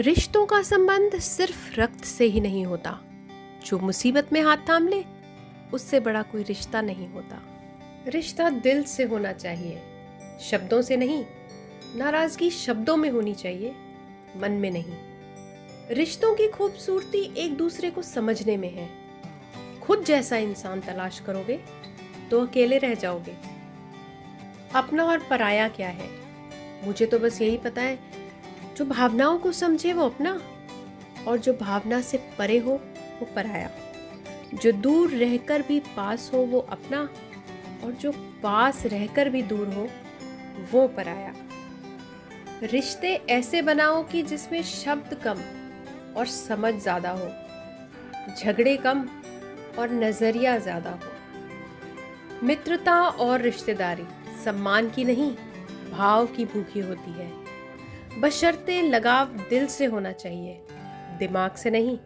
रिश्तों का संबंध सिर्फ रक्त से ही नहीं होता। जो मुसीबत में हाथ थाम ले उससे बड़ा कोई रिश्ता नहीं होता। रिश्ता दिल से होना चाहिए, शब्दों से नहीं। नाराजगी शब्दों में होनी चाहिए, मन में नहीं। रिश्तों की खूबसूरती एक दूसरे को समझने में है। खुद जैसा इंसान तलाश करोगे तो अकेले रह जाओगे। अपना और पराया क्या है? मुझे तो बस यही पता है, जो भावनाओं को समझे वो अपना, और जो भावना से परे हो वो पराया। जो दूर रहकर भी पास हो वो अपना, और जो पास रहकर भी दूर हो वो पराया। रिश्ते ऐसे बनाओ कि जिसमें शब्द कम और समझ ज्यादा हो, झगड़े कम और नजरिया ज्यादा हो। मित्रता और रिश्तेदारी सम्मान की नहीं, भाव की भूखी होती है। बशर्ते लगाव दिल से होना चाहिए, दिमाग से नहीं।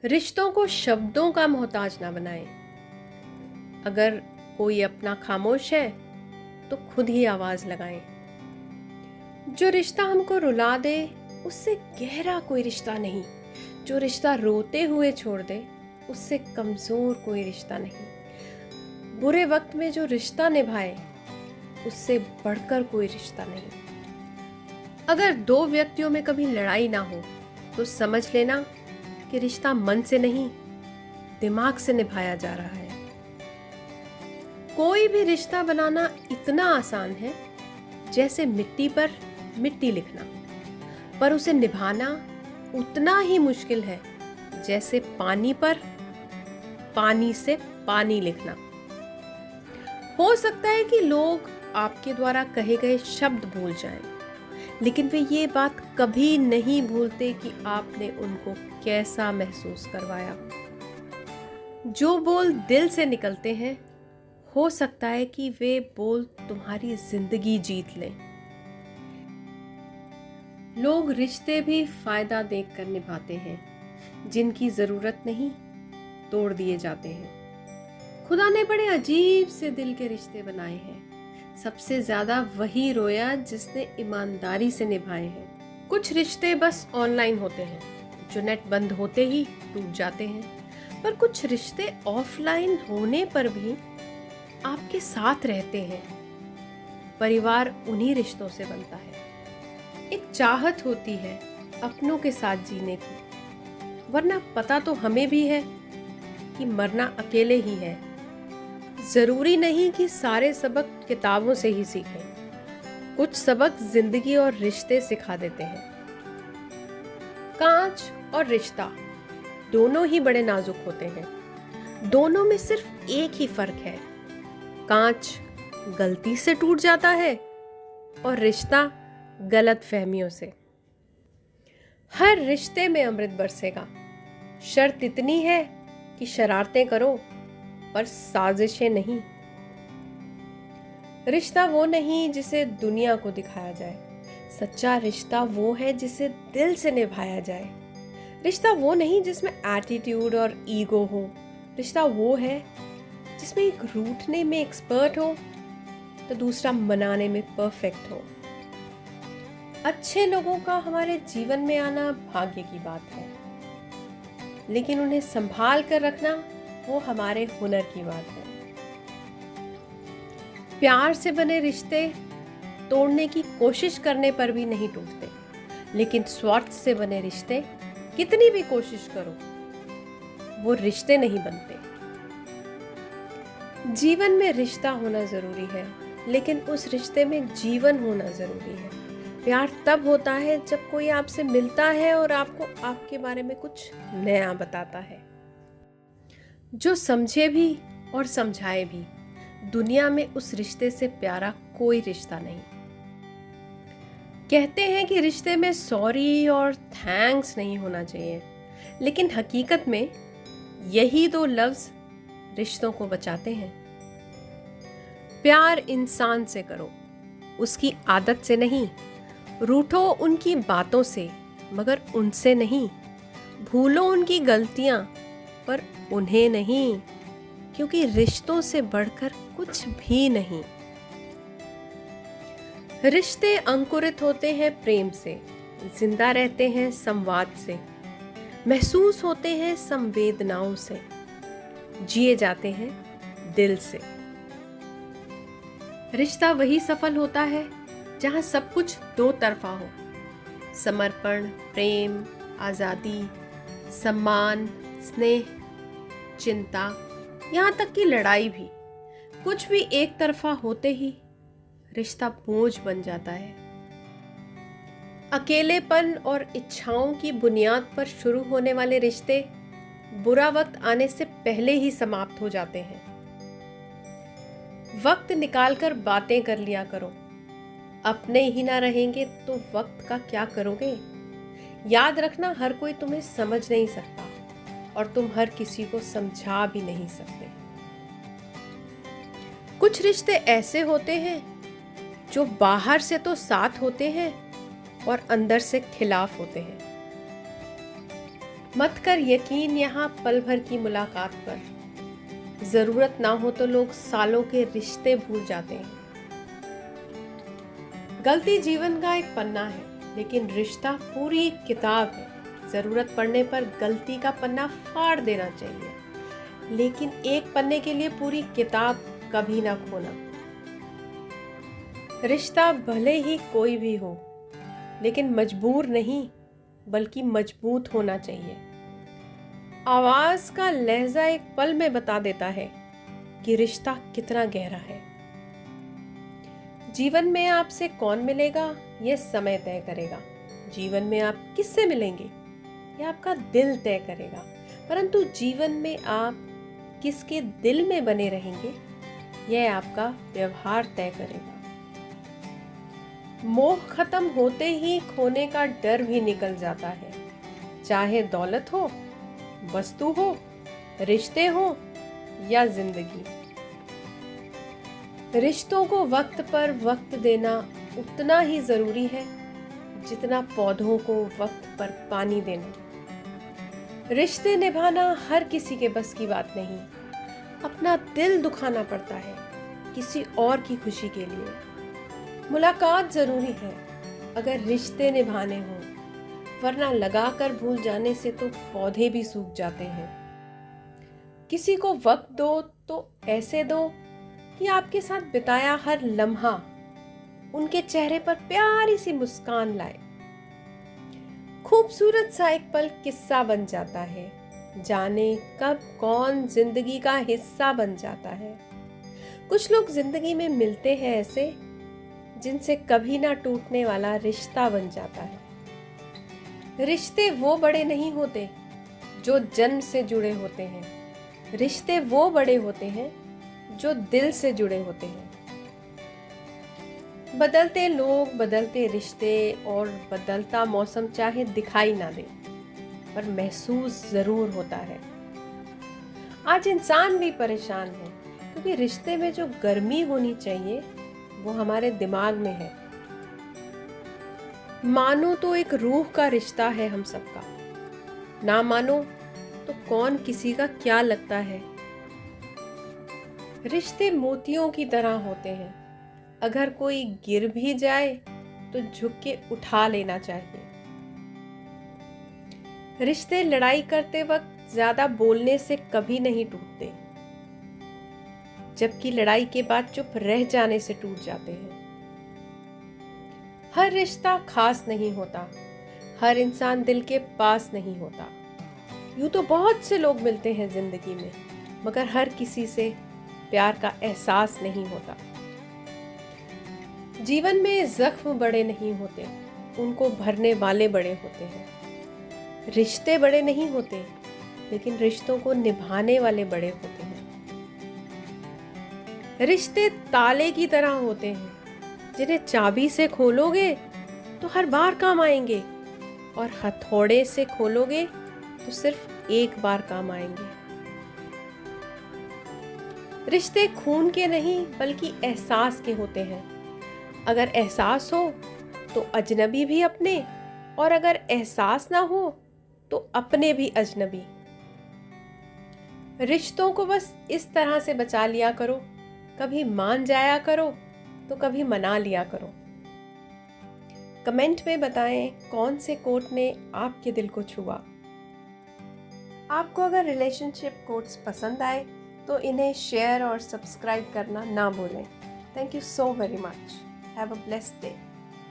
रिश्तों को शब्दों का मोहताज ना बनाएं। अगर कोई अपना खामोश है तो खुद ही आवाज लगाएं। जो रिश्ता हमको रुला दे उससे गहरा कोई रिश्ता नहीं। जो रिश्ता रोते हुए छोड़ दे उससे कमजोर कोई रिश्ता नहीं। बुरे वक्त में जो रिश्ता निभाए उससे बढ़कर कोई रिश्ता नहीं। अगर दो व्यक्तियों में कभी लड़ाई ना हो तो समझ लेना कि रिश्ता मन से नहीं, दिमाग से निभाया जा रहा है। कोई भी रिश्ता बनाना इतना आसान है जैसे मिट्टी पर मिट्टी लिखना, पर उसे निभाना उतना ही मुश्किल है जैसे पानी पर पानी से पानी लिखना। हो सकता है कि लोग आपके द्वारा कहे गए शब्द भूल जाएं, लेकिन वे ये बात कभी नहीं भूलते कि आपने उनको कैसा महसूस करवाया। जो बोल दिल से निकलते हैं, हो सकता है कि वे बोल तुम्हारी जिंदगी जीत लें। लोग रिश्ते भी फायदा देखकर निभाते हैं, जिनकी जरूरत नहीं तोड़ दिए जाते हैं। खुदा ने बड़े अजीब से दिल के रिश्ते बनाए हैं। सबसे ज्यादा वही रोया जिसने ईमानदारी से निभाए हैं। कुछ रिश्ते बस ऑनलाइन होते हैं, जो नेट बंद होते ही टूट जाते हैं, पर कुछ रिश्ते ऑफलाइन होने पर भी आपके साथ रहते हैं। परिवार उन्हीं रिश्तों से बनता है। एक चाहत होती है अपनों के साथ जीने की, वरना पता तो हमें भी है कि मरना अकेले ही है। जरूरी नहीं कि सारे सबक किताबों से ही सीखें। कुछ सबक जिंदगी और रिश्ते सिखा देते हैं। कांच और रिश्ता दोनों ही बड़े नाजुक होते हैं। दोनों में सिर्फ एक ही फर्क है, कांच गलती से टूट जाता है और रिश्ता गलत फहमियों से। हर रिश्ते में अमृत बरसेगा। शर्त इतनी है कि शरारतें करो पर साजिशें नहीं। रिश्ता वो नहीं जिसे दुनिया को दिखाया जाए। सच्चा रिश्ता वो है जिसे दिल से निभाया जाए। रिश्ता वो नहीं जिसमें एटीट्यूड और ईगो हो। रिश्ता वो है जिसमें एक रूठने में एक्सपर्ट हो तो दूसरा मनाने में परफेक्ट हो। अच्छे लोगों का हमारे जीवन में आना भाग्य की बात है, लेकिन उन्हें संभाल कर रखना वो हमारे हुनर की बात है। प्यार से बने रिश्ते तोड़ने की कोशिश करने पर भी नहीं टूटते, लेकिन स्वार्थ से बने रिश्ते कितनी भी कोशिश करो वो रिश्ते नहीं बनते। जीवन में रिश्ता होना जरूरी है, लेकिन उस रिश्ते में जीवन होना जरूरी है। प्यार तब होता है जब कोई आपसे मिलता है और आपको आपके बारे में कुछ नया बताता है। जो समझे भी और समझाए भी, दुनिया में उस रिश्ते से प्यारा कोई रिश्ता नहीं। कहते हैं कि रिश्ते में सॉरी और थैंक्स नहीं होना चाहिए, लेकिन हकीकत में यही दो लफ्ज रिश्तों को बचाते हैं। प्यार इंसान से करो, उसकी आदत से नहीं। रूठो उनकी बातों से मगर उनसे नहीं। भूलो उनकी गलतियां पर उन्हें नहीं, क्योंकि रिश्तों से बढ़कर कुछ भी नहीं। रिश्ते अंकुरित होते हैं प्रेम से, जिंदा रहते हैं संवाद से, महसूस होते हैं संवेदनाओं से, जिए जाते हैं दिल से। रिश्ता वही सफल होता है जहां सब कुछ दो तरफा हो। समर्पण, प्रेम, आजादी, सम्मान, स्नेह, चिंता, यहाँ तक कि लड़ाई भी। कुछ भी एक तरफा होते ही रिश्ता बोझ बन जाता है। अकेलेपन और इच्छाओं की बुनियाद पर शुरू होने वाले रिश्ते बुरा वक्त आने से पहले ही समाप्त हो जाते हैं। वक्त निकालकर बातें कर लिया करो। अपने ही ना रहेंगे तो वक्त का क्या करोगे? याद रखना, हर कोई तुम्हें समझ नहीं सकता और तुम हर किसी को समझा भी नहीं सकते। कुछ रिश्ते ऐसे होते हैं जो बाहर से तो साथ होते हैं और अंदर से खिलाफ होते हैं। मत कर यकीन यहाँ पल भर की मुलाकात पर। जरूरत ना हो तो लोग सालों के रिश्ते भूल जाते हैं। गलती जीवन का एक पन्ना है, लेकिन रिश्ता पूरी एक किताब है। जरूरत पड़ने पर गलती का पन्ना फाड़ देना चाहिए, लेकिन एक पन्ने के लिए पूरी किताब कभी ना खोना। रिश्ता भले ही कोई भी हो, लेकिन मजबूर नहीं बल्कि मजबूत होना चाहिए। आवाज का लहजा एक पल में बता देता है कि रिश्ता कितना गहरा है। जीवन में आपसे कौन मिलेगा यह समय तय करेगा। जीवन में आप किससे मिलेंगे यह आपका दिल तय करेगा। परंतु जीवन में आप किसके दिल में बने रहेंगे यह आपका व्यवहार तय करेगा। मोह खत्म होते ही खोने का डर भी निकल जाता है। चाहे दौलत हो, वस्तु हो, रिश्ते हो या जिंदगी। रिश्तों को वक्त पर वक्त देना उतना ही जरूरी है जितना पौधों को वक्त पर पानी देना। रिश्ते निभाना हर किसी के बस की बात नहीं। अपना दिल दुखाना पड़ता है किसी और की खुशी के लिए। मुलाकात जरूरी है अगर रिश्ते निभाने हों, वरना लगाकर भूल जाने से तो पौधे भी सूख जाते हैं। किसी को वक्त दो तो ऐसे दो कि आपके साथ बिताया हर लम्हा उनके चेहरे पर प्यारी सी मुस्कान लाए। खूबसूरत सा एक पल किस्सा बन जाता है। जाने कब कौन जिंदगी का हिस्सा बन जाता है। कुछ लोग जिंदगी में मिलते हैं ऐसे जिनसे कभी ना टूटने वाला रिश्ता बन जाता है। रिश्ते वो बड़े नहीं होते जो जन्म से जुड़े होते हैं। रिश्ते वो बड़े होते हैं जो दिल से जुड़े होते हैं। बदलते लोग, बदलते रिश्ते और बदलता मौसम चाहे दिखाई ना दे, पर महसूस जरूर होता है। आज इंसान भी परेशान है क्योंकि रिश्ते में जो गर्मी होनी चाहिए वो हमारे दिमाग में है। मानो तो एक रूह का रिश्ता है हम सबका, ना मानो तो कौन किसी का क्या लगता है। रिश्ते मोतियों की तरह होते हैं। अगर कोई गिर भी जाए तो झुक के उठा लेना चाहिए। रिश्ते लड़ाई करते वक्त ज्यादा बोलने से कभी नहीं टूटते, जबकि लड़ाई के बाद चुप रह जाने से टूट जाते हैं। हर रिश्ता खास नहीं होता, हर इंसान दिल के पास नहीं होता। यूं तो बहुत से लोग मिलते हैं जिंदगी में, मगर हर किसी से प्यार का एहसास नहीं होता। जीवन में जख्म बड़े नहीं होते, उनको भरने वाले बड़े होते हैं। रिश्ते बड़े नहीं होते, लेकिन रिश्तों को निभाने वाले बड़े होते हैं। रिश्ते ताले की तरह होते हैं, जिन्हें चाबी से खोलोगे तो हर बार काम आएंगे और हथौड़े से खोलोगे तो सिर्फ एक बार काम आएंगे। रिश्ते खून के नहीं बल्कि एहसास के होते हैं। अगर एहसास हो तो अजनबी भी अपने, और अगर एहसास ना हो तो अपने भी अजनबी। रिश्तों को बस इस तरह से बचा लिया करो, कभी मान जाया करो तो कभी मना लिया करो। कमेंट में बताएं कौन से कोट ने आपके दिल को छुआ। आपको अगर रिलेशनशिप कोट्स पसंद आए तो इन्हें शेयर और सब्सक्राइब करना ना भूलें। Thank you so very much. Have a blessed day.